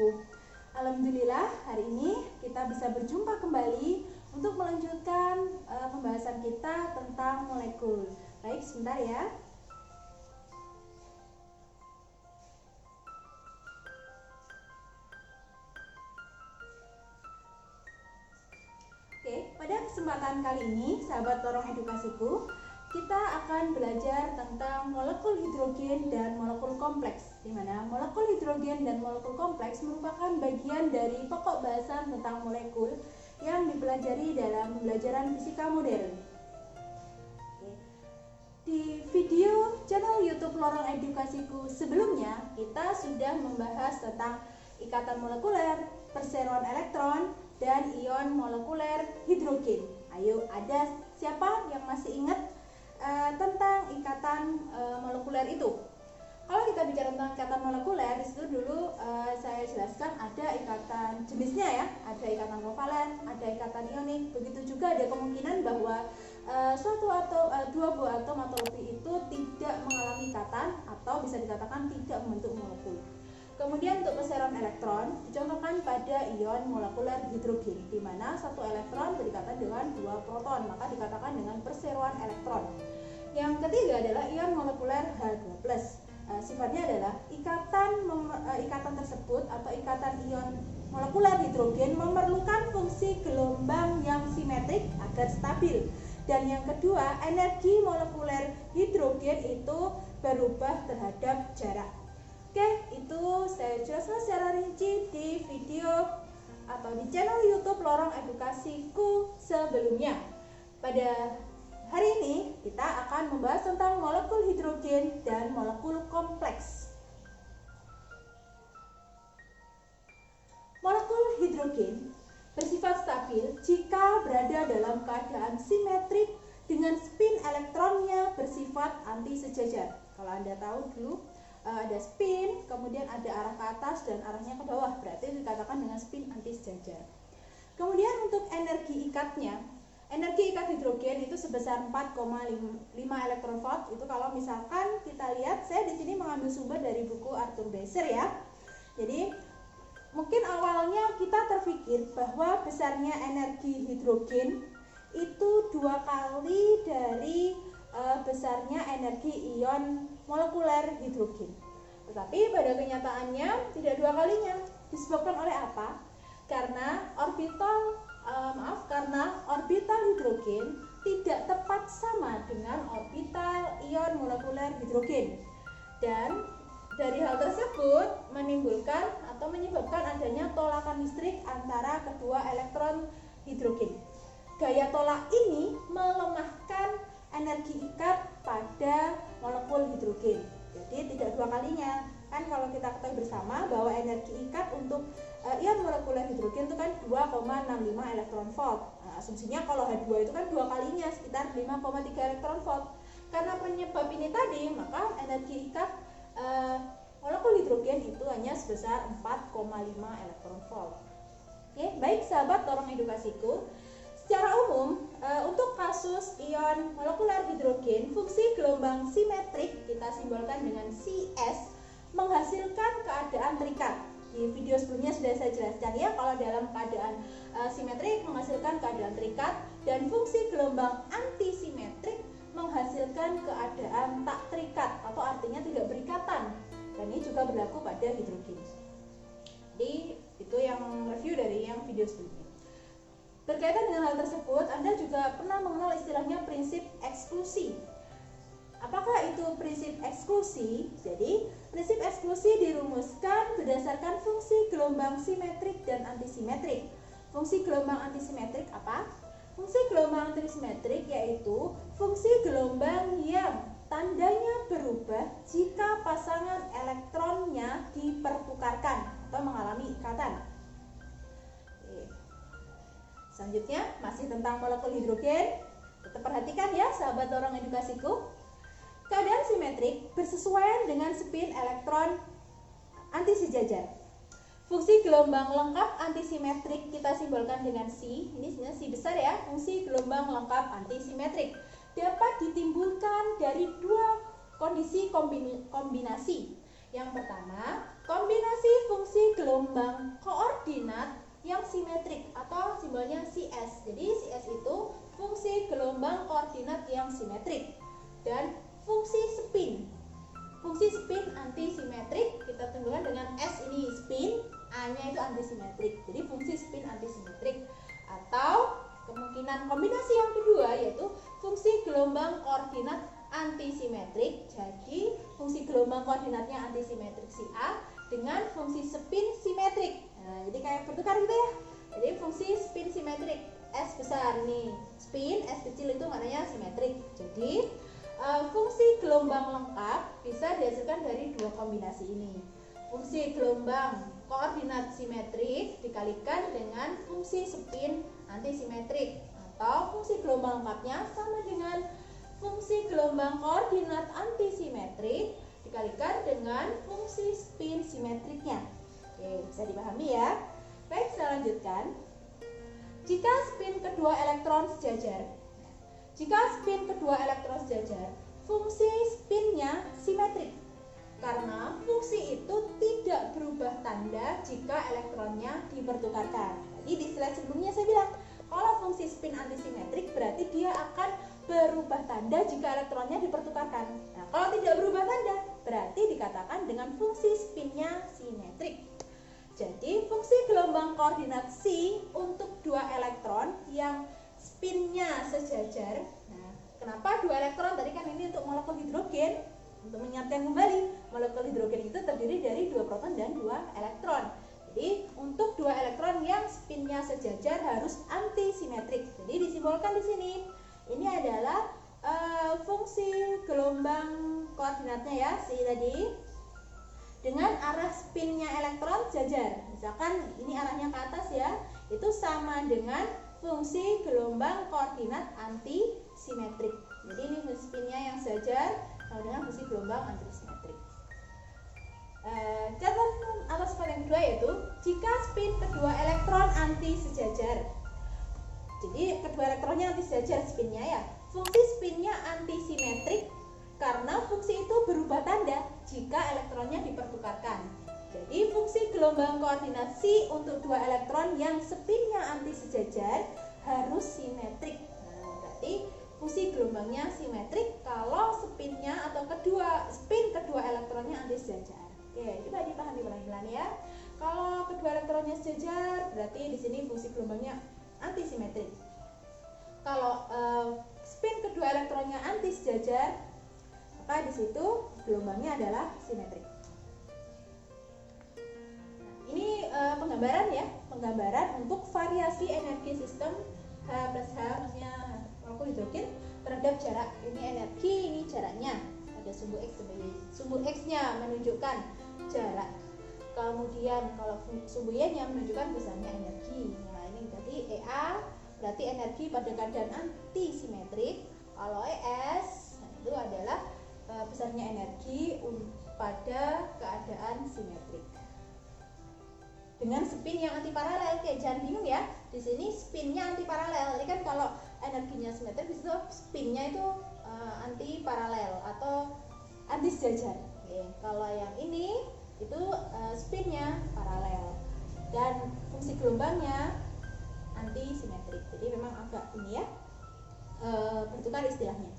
edukasiku. Alhamdulillah hari ini kita bisa berjumpa kembali untuk melanjutkan pembahasan kita tentang molekul. Baik, sebentar ya. Oke, pada kesempatan kali ini, sahabat Lorong Edukasiku, kita akan belajar tentang molekul hidrogen dan molekul kompleks, di mana molekul hidrogen dan molekul kompleks merupakan bagian dari pokok bahasan tentang molekul yang dipelajari dalam pembelajaran fisika modern. Di video channel YouTube Lorong Edukasiku sebelumnya, kita sudah membahas tentang ikatan molekuler, perseroan elektron, dan ion molekuler hidrogen. Ayo, ada siapa yang masih ingat tentang ikatan molekuler itu? Kalau kita bicara tentang ikatan molekuler, itu dulu saya jelaskan ada ikatan jenisnya ya, ada ikatan kovalen, ada ikatan ionik. Begitu juga ada kemungkinan bahwa suatu atau dua buah atom atau lebih itu tidak mengalami ikatan atau bisa dikatakan tidak membentuk molekul. Kemudian untuk perseroan elektron dicontohkan pada ion molekuler hidrogen, di mana satu elektron berikatan dengan dua proton, maka dikatakan dengan perseroan elektron. Yang ketiga adalah ion molekuler H2+. Sifatnya adalah ikatan tersebut atau ikatan ion molekuler hidrogen memerlukan fungsi gelombang yang simetrik agar stabil. Dan yang kedua, energi molekuler hidrogen itu berubah terhadap jarak. Oke, itu saya jelaskan secara rinci di video atau di channel YouTube Lorong Edukasiku sebelumnya. Pada hari ini kita akan membahas tentang molekul hidrogen dan molekul kompleks. Molekul hidrogen bersifat stabil jika berada dalam keadaan simetrik dengan spin elektronnya bersifat anti sejajar. Kalau Anda tahu dulu ada spin, kemudian ada arah ke atas dan arahnya ke bawah, berarti dikatakan dengan spin anti sejajar. Kemudian untuk energi ikatnya, energi ikat hidrogen itu sebesar 4,5 elektronvolt. Itu kalau misalkan kita lihat, saya di sini mengambil sumber dari buku Arthur Basser ya. Jadi mungkin awalnya kita terpikir bahwa besarnya energi hidrogen itu 2 kali dari besarnya energi ion molekuler hidrogen. Tetapi pada kenyataannya tidak 2 kalinya. Disebabkan oleh apa? Karena orbital hidrogen tidak tepat sama dengan orbital ion molekuler hidrogen. Dan dari hal tersebut menimbulkan atau menyebabkan adanya tolakan listrik antara kedua elektron hidrogen. Gaya tolak ini melemahkan energi ikat pada molekul hidrogen. Jadi tidak 2 kalinya. Kan kalau kita ketahui bersama bahwa energi ikat untuk ion molekuler hidrogen itu kan 2,65 elektronvolt. Nah, asumsinya kalau H2 itu kan 2 kalinya, sekitar 5,3 elektronvolt. Karena penyebab ini tadi, maka energi ikat molekul hidrogen itu hanya sebesar 4,5 elektronvolt. Oke, baik sahabat Lorong Edukasiku. Secara umum, untuk kasus ion molekuler hidrogen, fungsi gelombang simetrik kita simbolkan dengan Cs menghasilkan keadaan terikat. Di video sebelumnya sudah saya jelaskan ya, kalau dalam keadaan simetrik menghasilkan keadaan terikat, dan fungsi gelombang antisimetrik menghasilkan keadaan tak terikat atau artinya tidak berikatan. Dan ini juga berlaku pada hidrogen. Jadi itu yang review dari yang video sebelumnya. Berkaitan dengan hal tersebut, Anda juga pernah mengenal istilahnya prinsip eksklusi. Apakah itu prinsip eksklusi? Jadi, prinsip eksklusi dirumuskan berdasarkan fungsi gelombang simetrik dan antisimetrik. Fungsi gelombang antisimetrik apa? Fungsi gelombang antisimetrik yaitu fungsi gelombang yang tandanya berubah jika pasangan elektronnya dipertukarkan atau mengalami ikatan. Selanjutnya, masih tentang molekul hidrogen. Tetap perhatikan ya sahabat Lorong Edukasiku. Keadaan simetrik bersesuaian dengan spin elektron antisejajar. Fungsi gelombang lengkap antisimetrik kita simbolkan dengan Si. Ini sebenarnya Si besar ya. Fungsi gelombang lengkap antisimetrik dapat ditimbulkan dari 2 kondisi kombinasi. Yang pertama, kombinasi fungsi gelombang gelombang koordinat yang simetrik atau simbolnya CS. Jadi CS itu fungsi gelombang koordinat yang simetrik. Dan fungsi spin. Fungsi spin antisimetrik kita tentukan dengan S ini spin, A-nya itu antisimetrik. Jadi fungsi spin antisimetrik. Atau kemungkinan kombinasi yang kedua yaitu fungsi gelombang koordinat antisimetrik. Jadi fungsi gelombang koordinatnya antisimetrik si A dengan fungsi spin simetrik. Nah, jadi kayak bertukar gitu ya. Jadi fungsi spin simetrik S besar nih spin, S kecil itu maknanya simetrik. Jadi fungsi gelombang lengkap bisa dihasilkan dari dua kombinasi ini. Fungsi gelombang koordinat simetrik dikalikan dengan fungsi spin antisimetrik, atau fungsi gelombang lengkapnya sama dengan fungsi gelombang koordinat antisimetrik dikalikan dengan fungsi spin simetriknya. Oke, bisa dipahami ya. Baik, saya lanjutkan. Jika spin kedua elektron sejajar, fungsi spinnya simetrik karena fungsi itu tidak berubah tanda jika elektronnya dipertukarkan. Jadi di slide sebelumnya saya bilang kalau fungsi spin antisimetrik berarti dia akan berubah tanda jika elektronnya dipertukarkan. Nah, kalau tidak berubah tanda berarti dikatakan dengan fungsi spinnya simetrik. Jadi fungsi gelombang koordinat C untuk dua elektron yang spinnya sejajar. Nah, kenapa dua elektron? Tadi kan ini untuk molekul hidrogen. Untuk mengingatkan kembali, molekul hidrogen itu terdiri dari dua proton dan dua elektron. Jadi untuk dua elektron yang spinnya sejajar harus antisimetrik. Jadi disimbolkan di sini. Ini adalah fungsi gelombang koordinatnya ya, C tadi. Dengan arah spinnya elektron sejajar. Misalkan ini arahnya ke atas ya, itu sama dengan fungsi gelombang koordinat antisimetrik. Jadi ini fungsi spinnya yang sejajar sama dengan fungsi gelombang antisimetrik. Catatan atas part yang kedua yaitu jika spin kedua elektron anti sejajar. Jadi kedua elektronnya anti sejajar spinnya ya. Fungsi spinnya antisimetrik karena fungsi itu berubah tanda jika elektronnya dipertukarkan. Jadi fungsi gelombang koordinat C untuk dua elektron yang spinnya anti sejajar harus simetrik. Nah, berarti fungsi gelombangnya simetrik kalau spinnya atau spin kedua elektronnya anti sejajar. Oke, coba dipahami pelan-pelan ya. Kalau kedua elektronnya sejajar, berarti di sini fungsi gelombangnya anti simetrik. Kalau spin kedua elektronnya anti sejajar, maka di situ gelombangnya adalah simetrik. Ini penggambaran ya, penggambaran untuk variasi energi sistem H plus H, maksudnya molekul hidrogen terhadap jarak. Ini energi, ini jaraknya. Ada sumbu X sebagai sumbu X-nya menunjukkan jarak. Kemudian kalau sumbu Y-nya menunjukkan besarnya energi. Nah, ini berarti EA berarti energi pada keadaan antisimetrik. Kalau ES itu adalah besarnya energi pada keadaan simetrik. Dengan spin yang antiparalel, jangan bingung ya. Di sini spinnya antiparalel. Ini kan kalau energinya simetrik, di situ spinnya itu antiparalel atau anti sejajar. Kalau yang ini itu spinnya paralel dan fungsi gelombangnya anti simetrik. Jadi memang agak ini ya bertukar istilahnya.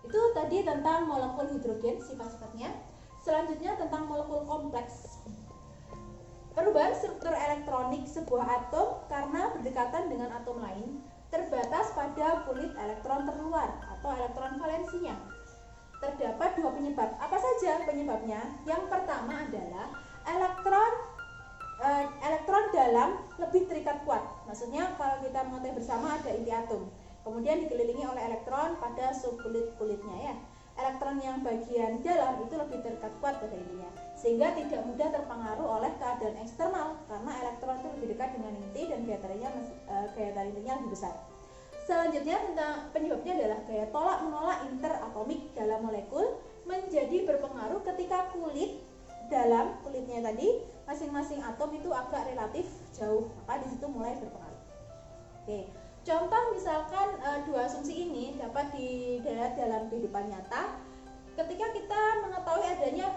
Itu tadi tentang molekul hidrogen, sifat-sifatnya. Selanjutnya tentang molekul kompleks. Perubahan struktur elektronik sebuah atom karena berdekatan dengan atom lain terbatas pada kulit elektron terluar atau elektron valensinya. Terdapat dua penyebab. Apa saja penyebabnya? Yang pertama adalah elektron dalam lebih terikat kuat. Maksudnya kalau kita mengetahui bersama ada inti atom. Kemudian dikelilingi oleh elektron pada subkulit-kulitnya ya. Elektron yang bagian dalam itu lebih terikat kuat pada intinya, sehingga tidak mudah terpengaruh oleh keadaan eksternal karena elektron itu lebih dekat dengan inti dan gaya tarik intinya lebih besar. Selanjutnya tentang penyebabnya adalah gaya tolak menolak interatomik dalam molekul menjadi berpengaruh ketika kulitnya tadi masing-masing atom itu agak relatif jauh, maka di situ mulai berpengaruh. Oke. Contoh misalkan dua asumsi ini dapat dilihat dalam kehidupan nyata ketika kita mengetahui adanya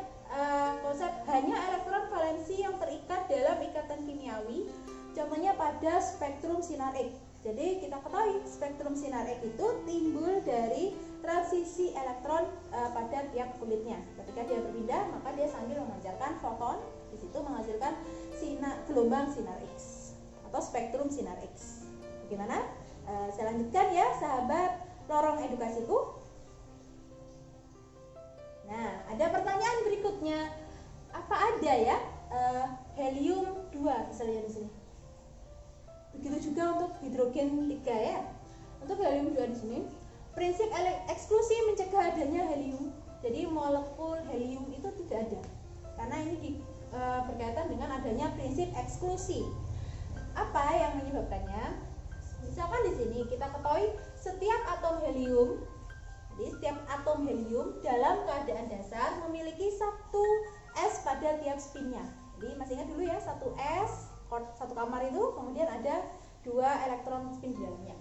konsep hanya elektron kimiawi. Contohnya pada spektrum sinar X. Jadi kita ketahui spektrum sinar X itu timbul dari transisi elektron pada tiap kulitnya. Ketika dia berpindah, maka dia sambil memancarkan foton, di situ menghasilkan gelombang sinar X atau spektrum sinar X. Bagaimana? Saya lanjutkan ya, sahabat lorong edukasiku. Nah, ada pertanyaan berikutnya. Apa ada ya helium 2 misalnya di sini? Begitu juga untuk hidrogen 3 ya. Untuk helium 2 di sini, prinsip eksklusi mencegah adanya helium. Jadi molekul helium itu tidak ada. Karena ini berkaitan dengan adanya prinsip eksklusi. Apa yang menyebabkannya? Misalkan di sini kita ketahui setiap atom helium, jadi setiap atom helium dalam keadaan dasar memiliki satu S pada tiap spinnya. Jadi masih ingat dulu ya, satu S, satu kamar itu kemudian ada 2 elektron spin di dalamnya.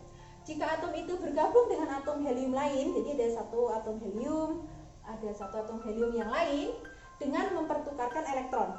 Jika atom itu bergabung dengan atom helium lain, jadi ada satu atom helium, ada satu atom helium yang lain dengan mempertukarkan elektron.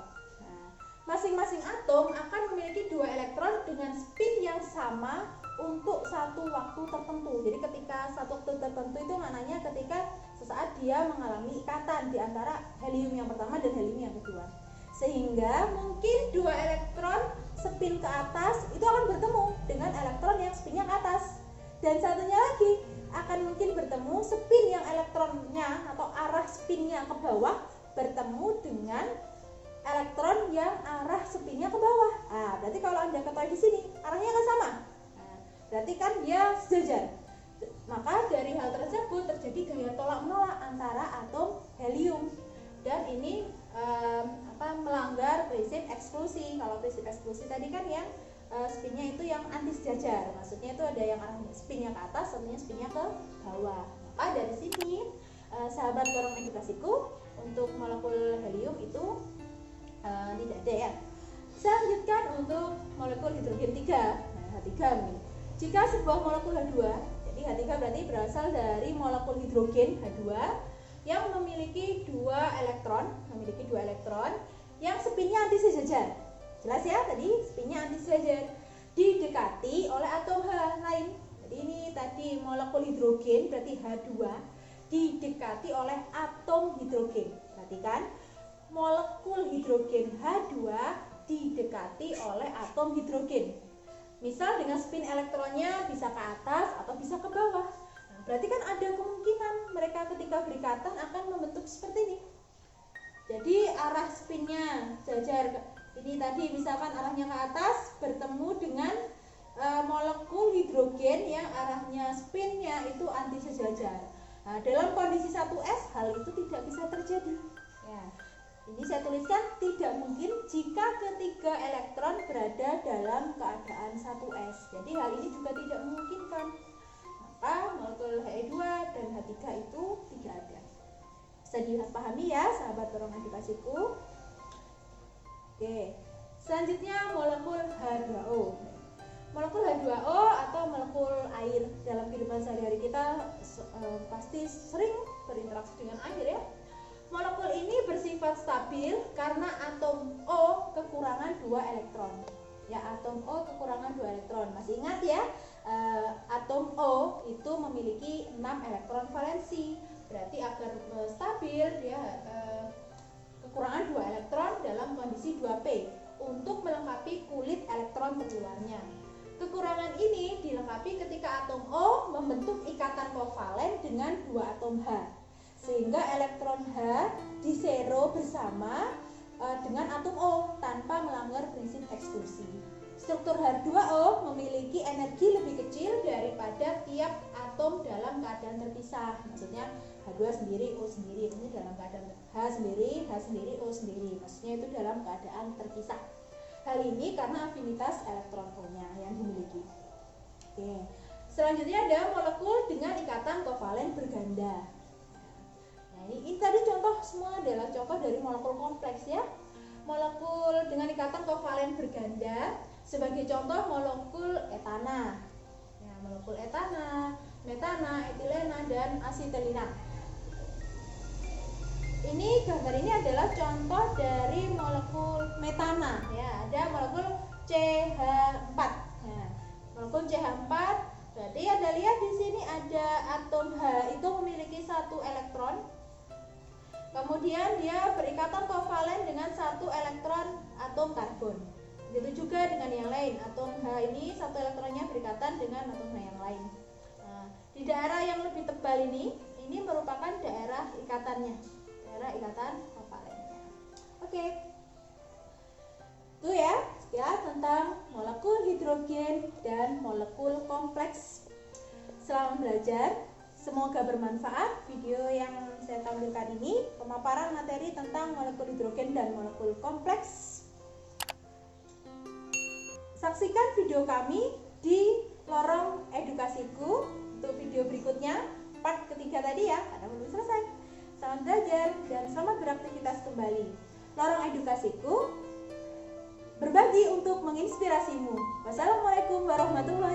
Masing-masing atom akan memiliki 2 elektron dengan spin yang sama untuk satu waktu tertentu. Jadi ketika satu waktu tertentu itu maknanya ketika sesaat dia mengalami ikatan di antara helium yang pertama dan helium yang kedua. Sehingga mungkin 2 elektron spin ke atas itu akan bertemu dengan elektron yang spinnya ke atas. Dan satunya lagi akan mungkin bertemu spin yang elektronnya atau arah spinnya ke bawah bertemu dengan elektron yang arah spinnya ke bawah. Berarti kalau Anda ketahui di sini arahnya akan sama. Berarti kan dia sejajar. Maka dari hal tersebut terjadi gaya tolak menolak antara atom helium. Dan ini melanggar prinsip eksklusi. Kalau prinsip eksklusi tadi kan yang spinnya itu yang anti sejajar. Maksudnya itu ada yang spinnya ke atas, satunya spinnya ke bawah. Maka dari sini sahabat lorong edukasiku, untuk molekul helium itu tidak ada ya. Saya lanjutkan untuk molekul hidrogen 3. H3 mungkin. Jika sebuah molekul H2, jadi H3 berarti berasal dari molekul hidrogen H2 yang memiliki 2 elektron yang spinnya anti sejajar. Jelas ya, tadi spinnya anti sejajar didekati oleh atom H lain. Jadi ini tadi molekul hidrogen berarti H2 didekati oleh atom hidrogen. Perhatikan, molekul hidrogen H2 didekati oleh atom hidrogen. Misal dengan spin elektronnya bisa ke atas atau bisa ke bawah. Berarti kan ada kemungkinan mereka ketika berikatan akan membentuk seperti ini. Jadi arah spinnya sejajar. Ini tadi misalkan arahnya ke atas bertemu dengan molekul hidrogen yang arahnya spinnya itu anti sejajar. Dalam kondisi 1S hal itu tidak bisa terjadi. Ya. Ini saya tuliskan tidak mungkin jika ketiga elektron berada dalam keadaan 1S. Jadi hal ini juga tidak memungkinkan. Maka molekul He2 dan H3 itu tidak ada. Bisa dipahami ya sahabat lorong edukasiku. Oke. Selanjutnya molekul H2O. Molekul H2O atau molekul air dalam kehidupan sehari-hari kita pasti sering berinteraksi dengan air ya. Molekul ini bersifat stabil karena atom O kekurangan 2 elektron. Ya, atom O kekurangan 2 elektron. Masih ingat ya? Atom O itu memiliki 6 elektron valensi. Berarti agar stabil dia kekurangan 2 elektron dalam kondisi 2p untuk melengkapi kulit elektron terluarnya. Kekurangan ini dilengkapi ketika atom O membentuk ikatan kovalen dengan 2 atom H. Sehingga elektron H disero bersama dengan atom O tanpa melanggar prinsip eksklusi. Struktur H2O memiliki energi lebih kecil daripada tiap atom dalam keadaan terpisah. Maksudnya H2 sendiri, O sendiri. Ini dalam keadaan H sendiri, O sendiri. Maksudnya itu dalam keadaan terpisah. Hal ini karena afinitas elektron O-nya yang dimiliki. Oke. Selanjutnya ada molekul dengan ikatan kovalen berganda. Ini tadi contoh semua adalah contoh dari molekul kompleks ya. Molekul dengan ikatan kovalen berganda sebagai contoh molekul etana. Ya, molekul etana, metana, etilena dan asitelina. Ini gambar ini adalah contoh dari molekul metana ya. Ada molekul CH4. Nah, molekul CH4 berarti Anda lihat di sini ada atom H itu memiliki 1 elektron. Kemudian dia berikatan kovalen dengan 1 elektron atom karbon. Begitu juga dengan yang lain. Atom H ini 1 elektronnya berikatan dengan atom H yang lain. Nah, di daerah yang lebih tebal ini merupakan daerah ikatannya, daerah ikatan kovalennya. Oke. Itu ya tentang molekul hidrogen dan molekul kompleks. Selamat belajar. Semoga bermanfaat video yang saya tampilkan ini, pemaparan materi tentang molekul hidrogen dan molekul kompleks. Saksikan video kami di lorong edukasiku untuk video berikutnya, part ketiga tadi ya, karena belum selesai. Selamat belajar dan selamat beraktivitas kembali. Lorong edukasiku berbagi untuk menginspirasimu. Wassalamualaikum warahmatullahi wabarakatuh.